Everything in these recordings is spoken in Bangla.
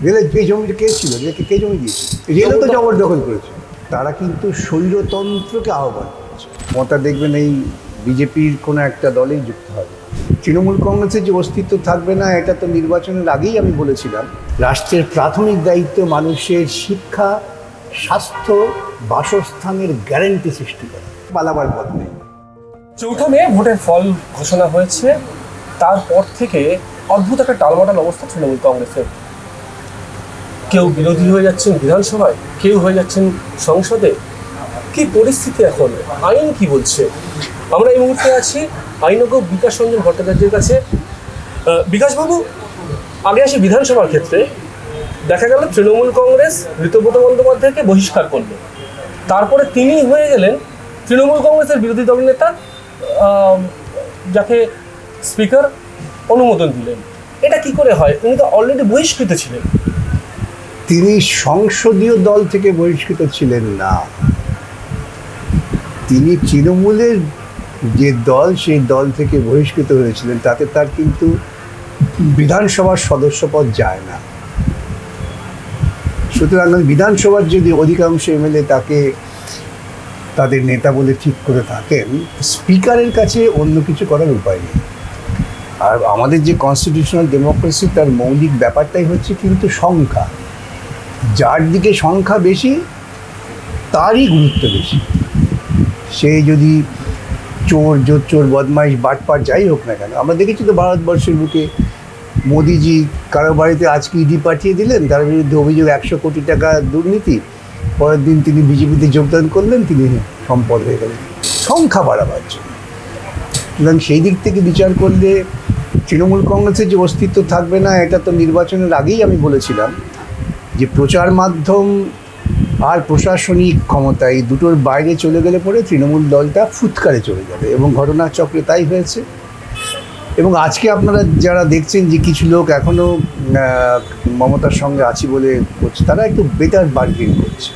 রেলের যে জমিটা কে ছিল, রেলকে কে জমি দিয়েছে? রেলও তো জবরদখল করেছে। তারা কিন্তু স্বৈরতন্ত্রকে আহ্বান করেছে। মমতা দেখবেন এই বিজেপির কোনো একটা দলেই যুক্ত হবে। তৃণমূল কংগ্রেসের যে অস্তিত্ব থাকবে না, এটা তো নির্বাচনের আগেই আমি বলেছিলাম। রাষ্ট্রের প্রাথমিক দায়িত্ব মানুষের শিক্ষা, স্বাস্থ্য, বাসস্থানের গ্যারান্টি সৃষ্টি করা। পালাবার পথ নেই। 4 মে ভোটের ফল ঘোষণা হয়েছে, তারপর থেকে অদ্ভুত একটা টালমাটাল অবস্থা তৃণমূল কংগ্রেসের। কেউ বিরোধী হয়ে যাচ্ছেন বিধানসভায়, কেউ হয়ে যাচ্ছেন সংসদে। কি পরিস্থিতি এখন? আইন কি বলছে? আমরা এই মুহূর্তে আছি আইনজ্ঞ বিকাশ রঞ্জন ভট্টাচার্যের কাছে। বিকাশবাবু, আগে আসি বিধানসভার ক্ষেত্রে। দেখা গেল তৃণমূল কংগ্রেস ঋতব্রত বন্দ্যোপাধ্যায়কে বহিষ্কার করল, তারপরে তিনি হয়ে গেলেন তৃণমূল কংগ্রেসের বিরোধী দলনেতা, যাকে স্পিকার অনুমোদন দিলেন। এটা কি করে হয়? উনি তো অলরেডি বহিষ্কৃত ছিলেন। তিনি সংসদীয় দল থেকে বহিষ্কৃত ছিলেন না, তিনি তৃণমূলের যে দল, সেই দল থেকে বহিষ্কৃত হয়েছিলেন। তাতে তার কিন্তু বিধানসভার সদস্যপদ যায় না। সুতরাং বিধানসভার যদি অধিকাংশ এমএলএ তাকে তাদের নেতা বলে ঠিক করে থাকেন, স্পিকারের কাছে অন্য কিছু করার উপায় নেই। আর আমাদের যে কনস্টিটিউশনাল ডেমোক্রেসি, তার মৌলিক ব্যাপারটাই হচ্ছে কিন্তু সংখ্যা। যার দিকে সংখ্যা বেশি তারই গুরুত্ব বেশি। সে যদি চোর, জোচ্চোর, বদমাইশ, বাটপাট যাই হোক না কেন। আমরা দেখেছি তো ভারতবর্ষের বুকে মোদিজি কারো বাড়িতে আজকে ইডি পাঠিয়ে দিলেন, তার বিরুদ্ধে অভিযোগ 100 কোটি টাকা দুর্নীতি। পরের দিন তিনি বিজেপিতে যোগদান করলেন, তিনি সম্পদ হয়ে গেলেন সংখ্যা বাড়াবার জন্য। সুতরাং সেই দিক থেকে বিচার করলে তৃণমূল কংগ্রেসের যে অস্তিত্ব থাকবে না, এটা তো নির্বাচনের আগেই আমি বলেছিলাম যে প্রচার মাধ্যম আর প্রশাসনিক ক্ষমতা এই দুটোর বাইরে চলে গেলে পরে তৃণমূল দলটা ফুৎকারে চলে যাবে, এবং ঘটনাচক্রে তাই হয়েছে। এবং আজকে আপনারা যারা দেখছেন যে কিছু লোক এখনও মমতার সঙ্গে আছি বলে করছে, তারা একটু বেটার বার্গেন করছে।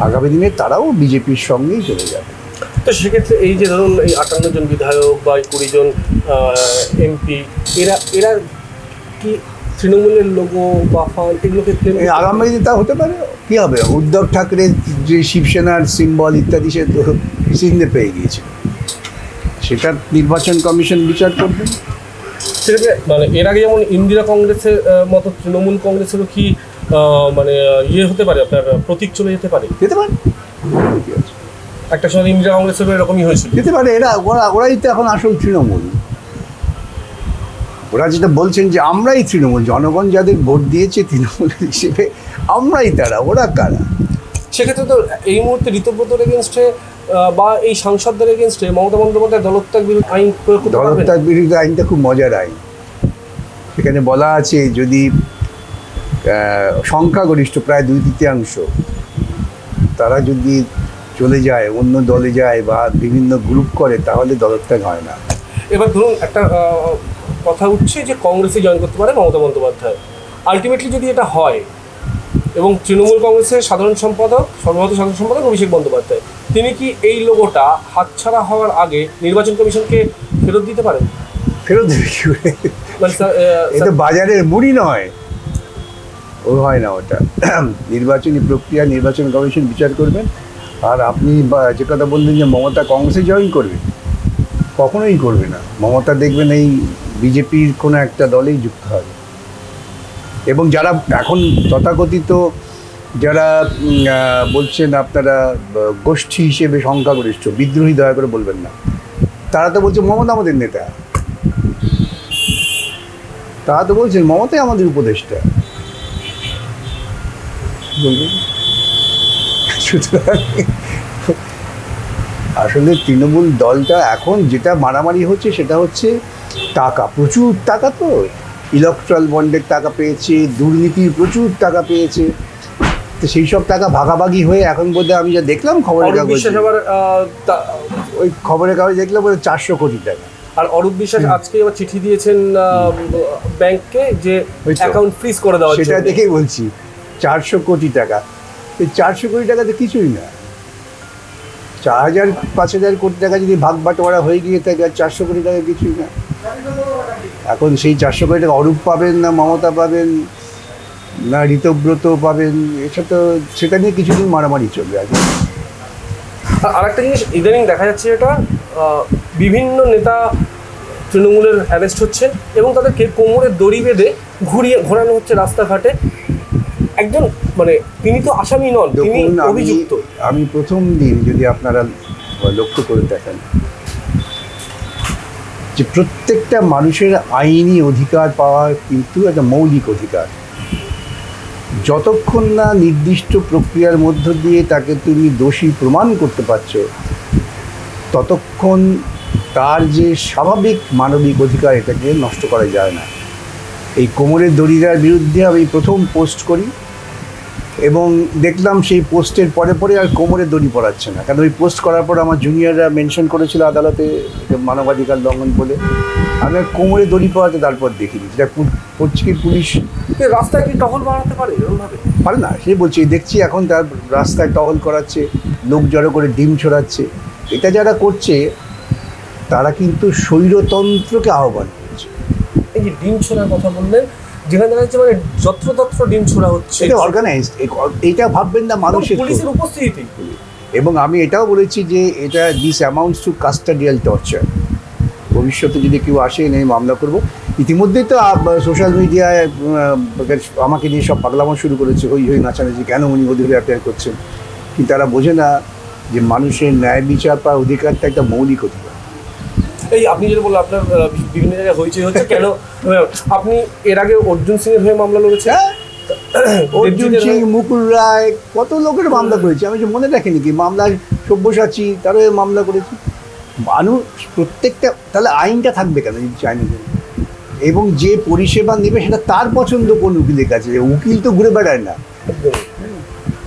আগামী দিনে তারাও বিজেপির সঙ্গেই চলে যাবে। তো সেক্ষেত্রে এই যে ধরুন এই 58 জন বিধায়ক বা 20 জন এমপি, এরা কি তৃণমূলের লোগো বা ফান্ড এগুলোকে আগামী দিনে তা হতে পারে। কী হবে? উদ্ধব ঠাকরের যে শিবসেনার সিম্বল ইত্যাদি সে তো চিহ্নে পেয়ে গিয়েছে, সেটা নির্বাচন কমিশন বিচার করবেন। সেক্ষেত্রে মানে এর আগে যেমন ইন্দিরা কংগ্রেসের মতো তৃণমূল কংগ্রেসেরও কি মানে হতে পারে, আপনার প্রতীক চলে যেতে পারে? যেতে পারে, একটা সময় ইন্দিরা কংগ্রেসের এরকমই হয়েছিল। যেতে পারে। ওরাই তো এখন আসল তৃণমূল। ওরা যেটা বলছেন যে আমরাই তৃণমূল, জনগণ যাদের ভোট দিয়েছে তৃণমূল হিসেবে, আমরাই তারা, ওরা কারা? সেক্ষেত্রে তো এই মুহূর্তে ঋতব্রতর এগেনস্টে বা এই সাংসদদের এগেনস্টে মমতা বন্দ্যোপাধ্যায় দলত্যাগ বিরোধী আইন প্রয়োগ করতে পারবেন। দলত্যাগ বিরোধী আইনটা খুব মজার আইন। সেখানে বলা আছে যদি সংখ্যাগরিষ্ঠ প্রায় 2/3 তারা যদি চলে যায়, অন্য দলে যায় বা বিভিন্ন গ্রুপ করে, তাহলে দলত্যাগ হয় না। এবার ধরুন একটা কথা উঠছে যে কংগ্রেসে জয়েন করতে পারে মমতা বন্দ্যোপাধ্যায়। আলটিমেটলি যদি এটা হয়, এবং তৃণমূল কংগ্রেসের সর্বভারতীয় সাধারণ সম্পাদক অভিষেক বন্দ্যোপাধ্যায়, তিনি কি এই লোগোটা হাতছাড়া হওয়ার আগে নির্বাচন কমিশনকে ফেরত দিতে পারেন? ফেরত দেবে কি করে? মানে এটা বাজারের মুড়ি নয়, ও হয় না ওটা। নির্বাচনী প্রক্রিয়া নির্বাচন কমিশন বিচার করবেন। আর আপনি যে কথা বললেন যে মমতা কংগ্রেসে জয়েন করবে, কখনোই করবে না। মমতা দেখবেন এই বিজেপির কোনো একটা দলেই যুক্ত হবে। এবং যারা এখন তথাকথিত যারা বলছেন আপনারা গোষ্ঠী হিসেবে সংখ্যাগরিষ্ঠ, বিদ্রোহী দয়া করে বলবেন না। তারা তো বলছে মমতা আমাদের নেতা, তারা তো বলছেন মমতাই আমাদের উপদেষ্টা। বলবেন সুতরাং আসলে তৃণমূল দলটা এখন যেটা মারামারি হচ্ছে সেটা হচ্ছে টাকা, প্রচুর টাকা। তো ইলেকট্রাল বন্ডের টাকা পেয়েছে, দুর্নীতির প্রচুর টাকা পেয়েছে। তো সেই সব টাকা ভাগাভাগি হয়ে এখন বোধহয় আমি যা দেখলাম খবরের কাগজে, ওই খবরের কাগজে দেখলাম বোধহয় 400 কোটি টাকা। আর অরূপ বিশ্বাস আজকে এবার চিঠি দিয়েছেন ব্যাংককে যে অ্যাকাউন্ট ফ্রিজ করে দেওয়া। সেটা দেখেই বলছি 400 কোটি টাকা। এই 400 কোটি টাকা তো কিছুই না। 4000-5000 কোটি টাকা যদি ভাগ বাটোয়ারা হয়ে গিয়ে থাকে, আর 400 কোটি টাকা কিছুই না। এখন সেই 400 কোটি টাকা অরূপ পাবেন না মমতা পাবেন, না ঋতব্রত পাবেন, সেটা নিয়ে কিছুদিন মারামারি চলবে আগে। আর একটা জিনিস ইদানিং দেখা যাচ্ছে, এটা বিভিন্ন নেতা তৃণমূলের অ্যারেস্ট হচ্ছে এবং তাদেরকে কোমরের দড়ি বেঁধে ঘোরানো হচ্ছে রাস্তাঘাটে। একজন মানে তিনি তো আসামি নন, তিনি অভিযুক্ত। আমি প্রথম দিন যদি আপনারা লক্ষ্য করে দেখেন যে প্রত্যেকটা মানুষের আইনি অধিকার পাওয়া কিন্তু একটা মৌলিক অধিকার। যতক্ষণ না নির্দিষ্ট প্রক্রিয়ার মধ্য দিয়ে তাকে তুমি দোষী প্রমাণ করতে পারছো, ততক্ষণ তার যে স্বাভাবিক মানবিক অধিকার এটাকে নষ্ট করা যায় না। এই কোমরের দড়িটার বিরুদ্ধে আমি প্রথম পোস্ট করি এবং দেখলাম সেই পোস্টের পরে পরে আর কোমরের দড়ি পড়াচ্ছে না, কারণ ওই পোস্ট করার পর আমার জুনিয়ররা মেনশন করেছিল আদালতে মানবাধিকার লঙ্ঘন বলে। আমি আর কোমরে দড়ি পড়াতে তারপর দেখিনি, যেটা করছি কি পুলিশ রাস্তায় কি টহল বাড়াতে পারে এরকমভাবে? পারে না, সে বলছি দেখছি এখন তার রাস্তায় টহল করাচ্ছে, লোক জড়ো করে ডিম ছড়াচ্ছে। এটা যারা করছে তারা কিন্তু স্বৈরতন্ত্রকে আহ্বান করছে। এই যে ডিম ছোড়ার কথা বললেন, যেখানে দেখা যাচ্ছে মানে যত্রতত্র ডিম ছোড়া হচ্ছে, এটা অর্গানাইজড। এটা ভাববেন না মানুষের পুলিশের উপস্থিতি। এবং আমি এটাও বলেছি যে এটা দিস অ্যামাউন্টস টু কাস্টাডিয়াল টর্চার। ভবিষ্যতে যদি কেউ আসে এই মামলা করব। ইতিমধ্যেই তো সোশ্যাল মিডিয়ায় আমাকে নিয়ে সব পাগলামো শুরু করেছে, হই হই নাচানাচি, কেন উনি অধিকার অ্যাপ্লাই করছেন। কিন্তু তারা বোঝে না যে মানুষের ন্যায় বিচার পাওয়ার অধিকারটা একটা মৌলিক অধিকার। এই আপনি যেটা বললেন আপনার বিভিন্ন জায়গায় হয়েছে কেন, আপনি এর আগে অর্জুন সিং এর হয়ে মামলা লড়েছেন। অর্জুন সিং, মুকুল রায়, কত লোকের মামলা করেছে, আমি যে মনে রাখিনি কি মামলার সব্যসাচী তারও মামলা করেছি। মানুষ প্রত্যেকটা, তাহলে আইনটা থাকবে কেন যদি চায় না? এবং যে পরিষেবা নেবে সেটা তার পছন্দ কোন উকিলের কাছে, উকিল তো ঘুরে বেড়ায় না।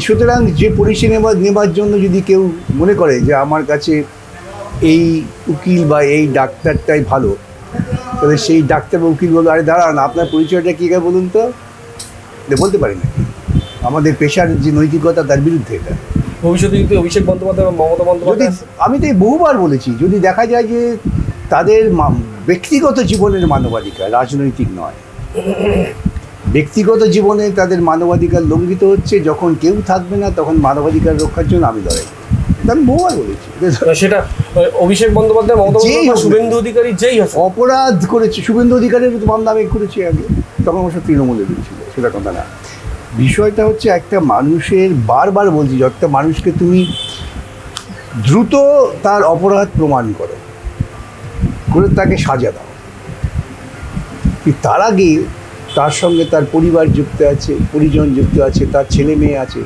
সুতরাং যে পরিষেবা নেবার জন্য যদি কেউ মনে করে যে আমার কাছে এই উকিল বা এই ডাক্তারটাই ভালো, তাহলে সেই ডাক্তার বা উকিল বলবো, আরে দাঁড়ান আপনার পরিচয়টা কী বলুন তো, বলতে পারি না। আমাদের পেশার যে নৈতিকতা তার বিরুদ্ধে এটা। ভবিষ্যতে যদি অভিষেক বন্দ্যোপাধ্যায় বা মমতা বন্দ্যোপাধ্যায়, আমি তো বহুবার বলেছি, যদি দেখা যায় যে তাদের ব্যক্তিগত জীবনের মানবাধিকার, রাজনৈতিক নয়, ব্যক্তিগত জীবনে তাদের মানবাধিকার লঙ্ঘিত হচ্ছে, যখন কেউ থাকবে না তখন মানবাধিকার রক্ষার জন্য আমি লড়াই করি। আমি বহুবার বলেছি সেটা অভিষেক বন্দ্যোপাধ্যায়, মমতা বন্দ্যোপাধ্যায়, শুভেন্দু অধিকারী যেই অপরাধ করেছে। শুভেন্দু অধিকারীর মামলা আমি করেছি আগে, তখন অবশ্য তৃণমূলে ছিল, সেটা কথা না। বিষয়টা হচ্ছে একটা মানুষের, বারবার বলছি, একটা মানুষকে তুমি দ্রুত তার অপরাধ প্রমাণ করো, করে তাকে সাজা দাও, তার আগে তার সঙ্গে তার পরিবার যুক্ত আছে, পরিজন যুক্ত আছে, তার ছেলে মেয়ে আছে,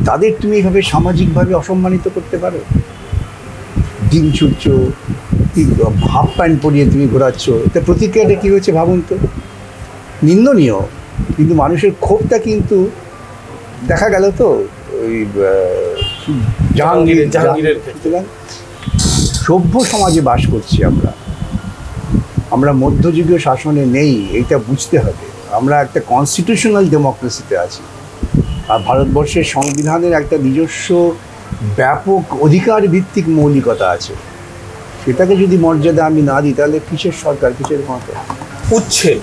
তাদের তুমি এইভাবে সামাজিকভাবে অসম্মানিত করতে পারো? ডিম ছুটছ, হাফ প্যান্ট পরিয়ে তুমি ঘোরাচ্ছ, এটা প্রতিক্রিয়াটা কী হয়েছে ভাবুন তো। নিন্দনীয়, কিন্তু মানুষের ক্ষোভটা কিন্তু দেখা গেল তো ওই জাহাঙ্গীরের। সভ্য সমাজে বাস করছি আমরা মধ্যযুগীয় শাসনে নেই, এইটা বুঝতে হবে। আমরা একটা কনস্টিটিউশনাল ডেমোক্রেসিতে আছি, আর ভারতবর্ষের সংবিধানের একটা নিজস্ব ব্যাপক অধিকার ভিত্তিক মৌলিকতা আছে। সেটাকে যদি মর্যাদা আমি না দিই, তাহলে কিসের সরকার, কিসের ক্ষমতা? উচ্ছেদ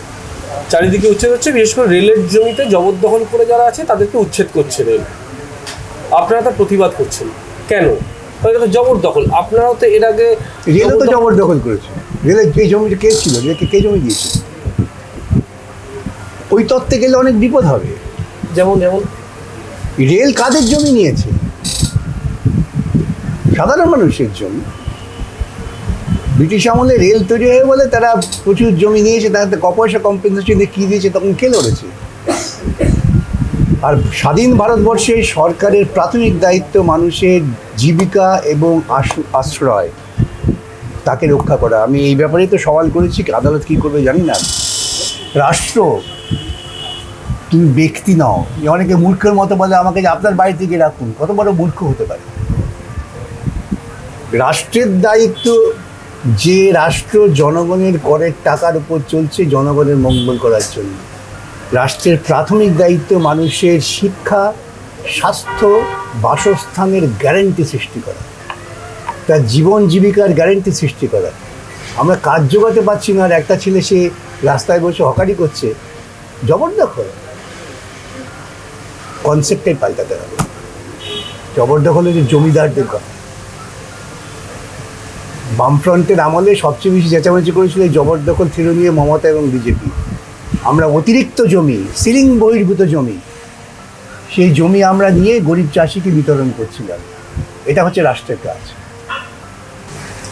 চারিদিকে উচ্ছেদ হচ্ছে, বিশেষ করে রেলের জমিতে জবরদখল করে যারা আছে তাদেরকে উচ্ছেদ করছে রেল। আপনারা তার প্রতিবাদ করছেন কেন? জবরদখল, আপনারাও তো এর আগে রেলও তো জবরদখল করেছে। রেলের যে জমিটা কে ছিল, কে জমি দিয়েছিল, ওই তত্ত্বে গেলে অনেক বিপদ হবে। যেমন রেল কাদের জমি নিয়েছে? সাধারণ মানুষের জমি। ব্রিটিশ আমলে রেল তৈরি হয়ে বলে তারা প্রচুর জমি নিয়েছে, তাদের ক পয়সা কম্পেনসেশন কী দিয়েছে তখন কে লড়েছে? আর স্বাধীন ভারতবর্ষে সরকারের প্রাথমিক দায়িত্ব মানুষের জীবিকা এবং আশ্রয়, তাকে রক্ষা করা। আমি এই ব্যাপারেই তো সওয়াল করেছি, আদালত কী করবে জানি না। রাষ্ট্র, তুমি ব্যক্তি নাও। অনেকে মূর্খের মতো বলে আমাকে যে আপনার বাড়ি থেকে রাখুন, কত বড় মূর্খ হতে পারে। রাষ্ট্রের দায়িত্ব, যে রাষ্ট্র জনগণের করের টাকার উপর চলছে জনগণের মঙ্গল করার জন্য। রাষ্ট্রের প্রাথমিক দায়িত্ব মানুষের শিক্ষা, স্বাস্থ্য, বাসস্থানের গ্যারেন্টি সৃষ্টি করা, তার জীবন জীবিকার গ্যারেন্টি সৃষ্টি করা। আমরা কাজ জোগাতে পারছি না, আর একটা ছেলে সে রাস্তায় বসে হকারি করছে, জবরদখল। কনসেপ্টটাই পাল্টাতে হবে। জবরদখল হচ্ছে জমিদারদের কথা। বামফ্রন্টের আমলে সবচেয়ে বেশি চেঁচামেচি করেছিল এই জবরদখল ছিল নিয়ে মমতা এবং বিজেপি। আমরা অতিরিক্ত জমি, সিলিং বহির্ভূত জমি, সেই জমি আমরা নিয়ে গরিব চাষিকে বিতরণ করছিলাম। এটা হচ্ছে রাষ্ট্রের কাজ।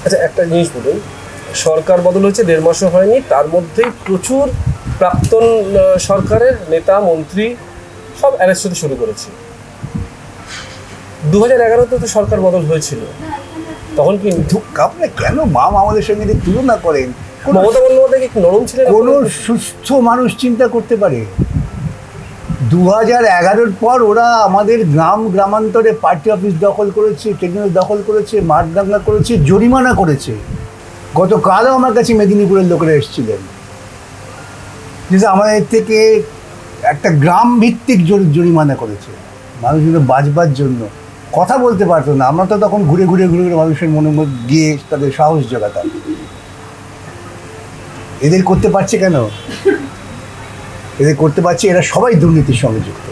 আচ্ছা, একটা জিনিস বলুন, সরকার বদল হয়েছে 1.5 মাসও হয়নি, তার মধ্যেই প্রচুর প্রাক্তন সরকারের নেতা মন্ত্রী সব অ্যারেস্ট হতে শুরু করেছে। 2011-তে তো সরকার বদল হয়েছিল, তখন কি আপনারা কেন আমাদের সঙ্গে এদের তুলনা করেন? মমতা বন্দ্যোপাধ্যায় কি নরম ছিলেন? কোনো সুস্থ মানুষ চিন্তা করতে পারে 2011-র পর ওরা আমাদের গ্রামান্তরে পার্টি অফিস দখল করেছে, ট্রেনিং দখল করেছে, মারদাঙ্গা করেছে, জরিমানা করেছে। গতকালও আমার কাছে মেদিনীপুরের লোকেরা এসেছিলেন, যে আমাদের থেকে একটা গ্রাম ভিত্তিক জরিমানা করেছে মানুষগুলো বাঁচবার জন্য। কথা বলতে পারতো না, আমরা তো তখন ঘুরে ঘুরে মানুষের মনে মধ্যে গিয়ে তাদের সাহস জোগাতাম। এদের করতে পারছে কেন? এদের করতে পারছে, এরা সবাই দুর্নীতির সঙ্গে যুক্ত,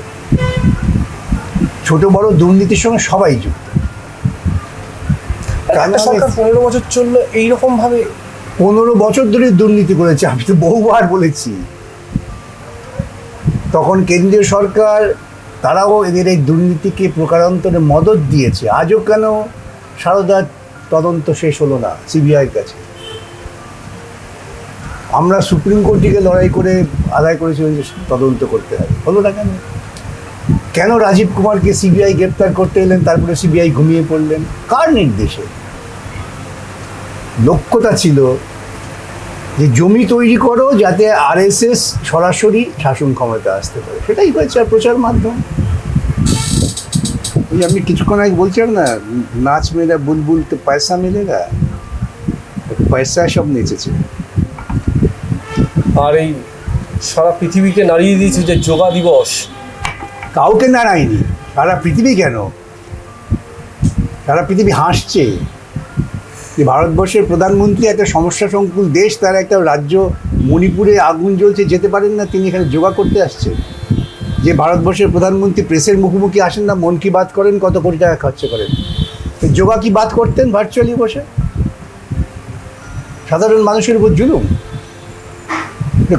ছোট বড় দুর্নীতির সঙ্গে সবাই যুক্ত। সরকার 15 বছর চললো এইরকম ভাবে, 15 বছর ধরে দুর্নীতি করেছে। আমি তো বহুবার বলেছি, তখন কেন্দ্রীয় সরকার তারাও এদের এই দুর্নীতিকে প্রকারান্তরে মদত দিয়েছে। আজও কেন সারদার তদন্ত শেষ হলো না সিবিআইয়ের কাছে? আমরা সুপ্রিম কোর্টে লড়াই করে আদায় করেছিলাম যে তদন্ত করতে হবে, হলো না কেন? কেন রাজীব কুমারকে সিবিআই গ্রেপ্তার করতে এলেন, তারপরে সিবিআই ঘুমিয়ে পড়লেন? কার নির্দেশে? লক্ষ্যটা ছিল যে জমি তৈরি করো যাতে আরএসএস সরাসরি শাসন ক্ষমতা আসতে পারে। সেটাই হয়েছে। আর প্রচার মাধ্যম, ওই আপনি কিছুক্ষণ আগে বলছেন না, নাচ মেয়েরা বুলবুল তো পয়সা মিলেগা, পয়সা সব নেচেছে। আর এই সারা পৃথিবীকে নাড়িয়ে দিয়েছে যে যোগা দিবস। কাউকে নাড়ায়নি, সারা পৃথিবী কেন, সারা পৃথিবী হাসছে যে ভারতবর্ষের প্রধানমন্ত্রী একটা সমস্যা সংকুল দেশ, তার একটা রাজ্য মণিপুরে আগুন জ্বলছে, যেতে পারেন না, তিনি এখানে যোগা করতে আসছেন। যে ভারতবর্ষের প্রধানমন্ত্রী প্রেসের মুখোমুখি আসেন না, মন কি বাত করেন, কত কোটি টাকা খরচ করেন, যোগা কি বাত করতেন ভার্চুয়ালি বসে? সাধারণ মানুষের উপর জুলুম।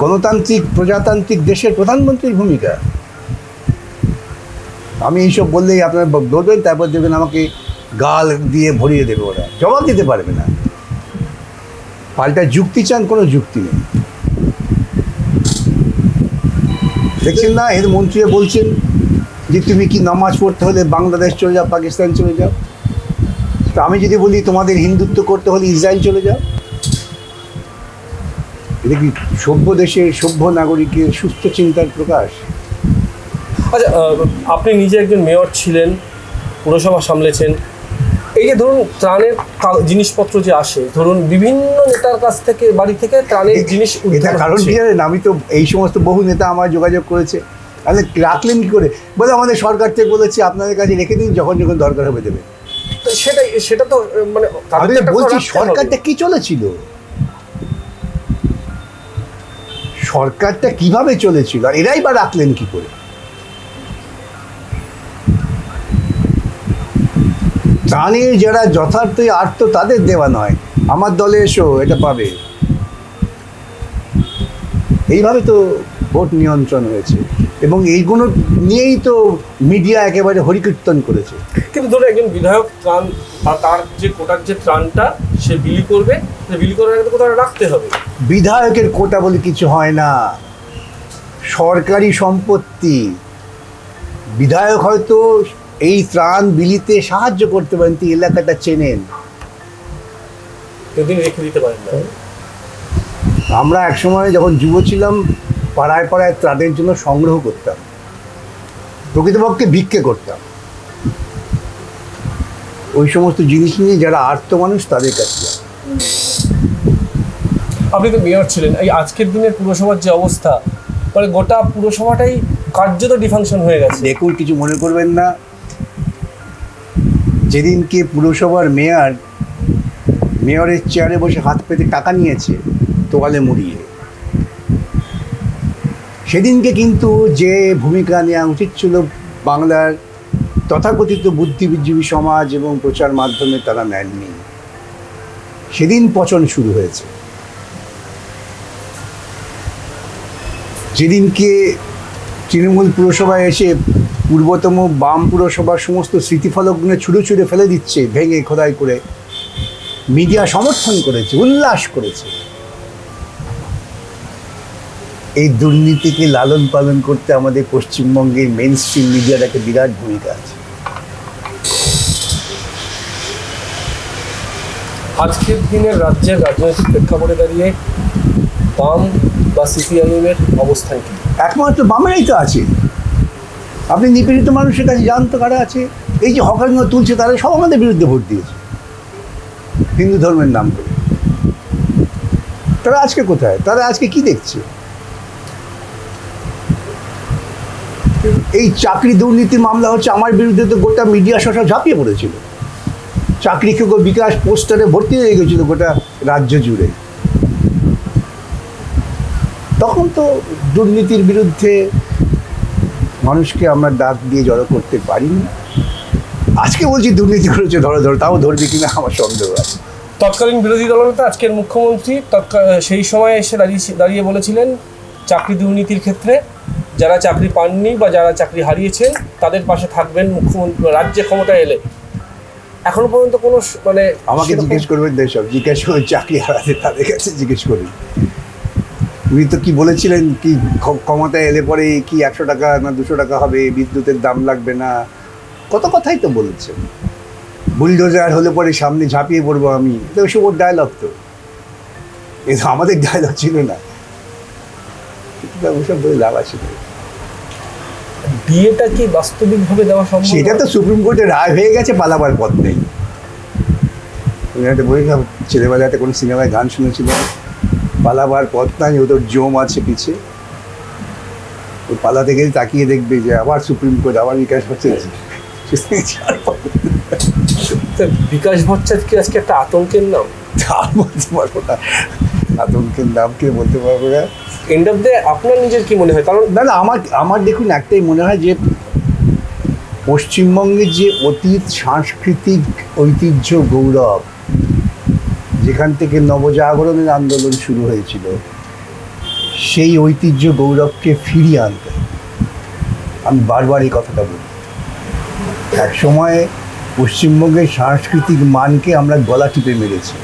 গণতান্ত্রিক প্রজাতান্ত্রিক দেশের প্রধানমন্ত্রীর ভূমিকা। আমি এইসব বললেই আপনারা বলবেন, তারপর দেবেন আমাকে গাল দিয়ে ভরিয়ে দেবে, ওরা জবাব দিতে পারবে না। পাল্টা যুক্তি চান, কোনো যুক্তি নেই। দেখছেন না, এর মন্ত্রীরা বলছেন যে তুমি কি নামাজ পড়তে হলে বাংলাদেশ চলে যাও, পাকিস্তান চলে যাও। তো আমি যদি বলি তোমাদের হিন্দুত্ব করতে হলে ইসরায়েল চলে যাও, এটা কি সভ্য দেশের সভ্য নাগরিকের সুস্থ চিন্তার প্রকাশ? আচ্ছা, আপনি নিজে একজন মেয়র ছিলেন, পুরসভা সামলেছেন, এই যে ধরুন ত্রাণের জিনিসপত্র যে আসে, ধরুন বিভিন্ন নেতার কাছ থেকে, বাড়ি থেকে ত্রাণের জিনিস এটা কারণ কি জানেন, আমি তো এই সমস্ত বহু নেতা আমার যোগাযোগ করেছে, তাহলে রাখলেন কি করে? বলে আমাদের সরকার থেকে বলেছি আপনাদের কাছে রেখে দিন, যখন যখন দরকার হবে দেবে। সেটা তো মানে আমি বলছি সরকারটা কি চলেছিল, সরকারটা কিভাবে চলেছিল, আর এরাই বা রাখলেন কি করে? ত্রাণের যারা যথার্থই আর্ত তাদের দেওয়া নয়, আমার দলে এসো এটা পাবে, এইভাবে তো ভোট নিয়ন্ত্রণ হয়েছে। এবং এইগুলো নিয়েই তো মিডিয়া একেবারে হরিকীর্তন করেছে। কিন্তু ধরুন একজন বিধায়ক ত্রাণ বা তার যে কোটার যে ত্রাণটা সে বিলি করবে, বিলি করার আগে তো কোথাও রাখতে হবে। বিধায়কের কোটা বলে কিছু হয় না, সরকারি সম্পত্তি। বিধায়ক হয়তো এই ত্রাণ বিলিতে সাহায্য করতে পারেন, তিনি এলাকাটা চেনেন, এদিন রেখে দিতে পারেন না। আমরা একসময় যখন যুব ছিলাম পাড়ায় পাড়ায় ত্রাণের জন্য সংগ্রহ করতাম, প্রকৃতপক্ষে ভিক্ষে করতাম, ওই সমস্ত জিনিস নিয়ে যারা আর্ত মানুষ তাদের কাছে। আপনি তো মেয়র ছিলেন, এই আজকের দিনের পুরসভার যে অবস্থা, মানে গোটা পুরসভাটাই কার্যত ডিফাংশন হয়ে গেছে। দেখুন, কিছু মনে করবেন না, যেদিনকে পুরসভার মেয়রের চেয়ারে বসে হাত পেতে টাকা নিয়েছে তোয়ালে মুড়িয়ে, সেদিনকে কিন্তু যে ভূমিকা নেওয়া উচিত ছিল বাংলার তথাকথিত বুদ্ধিজীবী সমাজ এবং প্রচার মাধ্যমে তারা নেননি। সেদিন পচন শুরু হয়েছে। যেদিনকে তৃণমূল পুরসভায় এসে পূর্বতম বাম পুরসভার সমস্ত স্মৃতিফলকগুলো ছুঁড়ে ফেলে দিচ্ছে, ভেঙে খোদাই করে, মিডিয়া সমর্থন করেছে, উল্লাস করেছে। এই দুর্নীতিকে লালন পালন করতে আমাদের পশ্চিমবঙ্গের মেন স্ট্রিম মিডিয়ার একটা বিরাট ভূমিকা আছে। আজকের দিনের রাজ্যের রাজনৈতিক প্রেক্ষাপটে দাঁড়িয়ে বাম বা সিপিআইএমের অবস্থান কি? একমাত্র বামেরাই তো আছে। আপনি নিপীড়িত মানুষের কাছে জান তো কারা আছে? এই যে হকারগুলো তুলছে তারা সব আমাদের বিরুদ্ধে ভোট দিয়েছে হিন্দু ধর্মের নাম করে। তারা আজকে কোথায়? তারা আজকে কি দেখছে? এই চাকরি দুর্নীতি মামলা হচ্ছে আমার বিরুদ্ধে, তো গোটা মিডিয়া সব ঝাঁপিয়ে পড়েছিল। চাকরি কেউ বিকাশ পোস্টারে ভর্তি হয়ে গেছিল গোটা রাজ্য জুড়ে। তখন তো দুর্নীতির বিরুদ্ধে মানুষকে আমরা ডাক দিয়ে জড়ো করতে পারিনি। আজকে বলছি দুর্নীতি করেছে, ধরো তাও ধরবে কিনা আমার সন্দেহ আছে। তৎকালীন বিরোধী দলনেতা আজকের মুখ্যমন্ত্রী সেই সময় এসে দাঁড়িয়ে বলেছিলেন চাকরি দুর্নীতির ক্ষেত্রে যারা চাকরি পাননি বা যারা চাকরি হারিয়েছেন তাদের পাশে থাকবেন মুখ্যমন্ত্রী রাজ্যে ক্ষমতায় এলে। এখনো পর্যন্ত কোনো আমাকে জিজ্ঞেস করবেন না, সব জিজ্ঞেস করে চাকরি হারাতে তাদের কাছে জিজ্ঞেস করুন। উনি তো কি বলেছিলেন, কি ক্ষমতায় এলে পরে কি 100 টাকা না 200 টাকা হবে, বিদ্যুতের দাম লাগবে না, কত কথাই তো বলেছেন। বুলডোজার হলে পরে সামনে ঝাঁপিয়ে পড়বো আমি, এটা ওসব ওর ডায়লগ। তো এটা আমাদের ডায়লগ ছিল না, ওসব বলে লাভ আছে। বিয়েটা কি বাস্তবিকভাবে দেওয়া সম্ভব? সেটা তো সুপ্রিম কোর্টে রায় হয়ে গেছে, পালাবার পথ নেই। বলেছিলাম ছেলেবেলাতে কোনো সিনেমায় গান শুনেছিলাম, পালাবার পথ নাই, ও তোর জম আছে পিছে। ওই পালাতে গেলে তাকিয়ে দেখবে যে আবার সুপ্রিম কোর্ট, আবার বিকাশ হচ্ছে। বিকাশ ভট্টাচার্য কি আজকে একটা আতঙ্কের নাম? আর বলতে পারবো না, আতঙ্কের নাম কে বলতে পারবো না। এন্ড অফ দ্য আপনার নিজের কি মনে হয়? কারণ না আমার দেখুন একটাই মনে হয় যে পশ্চিমবঙ্গের যে অতীত সাংস্কৃতিক ঐতিহ্য গৌরব, যেখান থেকে নবজাগরণের আন্দোলন শুরু হয়েছিল, সেই ঐতিহ্য গৌরবকে ফিরিয়ে আনতে আমি বারবার এই কথাটা বলি। এক সময় পশ্চিমবঙ্গের সাংস্কৃতিক মানকে আমরা গলা টিপে মেরেছি।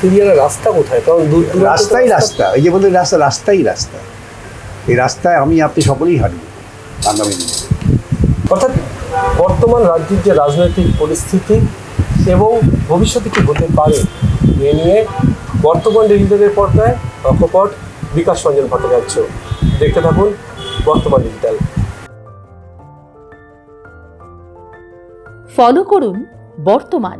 ফিরিয়ে আনার রাস্তা কোথায়? কারণ রাস্তাই রাস্তা, এই যে বলে রাস্তাই রাস্তা। এই রাস্তায় আমি আপনি সকলেই হাঁটবো আগামী দিনে। অর্থাৎ বর্তমান রাজ্যের যে রাজনৈতিক পরিস্থিতি এবং ভবিষ্যতে কী হতে পারে এ নিয়ে বর্তমান ডিজিটালের পর্দায় অকপট বিকাশ রঞ্জন ভট্টাচার্য। দেখতে থাকুন বর্তমান ডিজিটাল। ফলো করুন বর্তমান।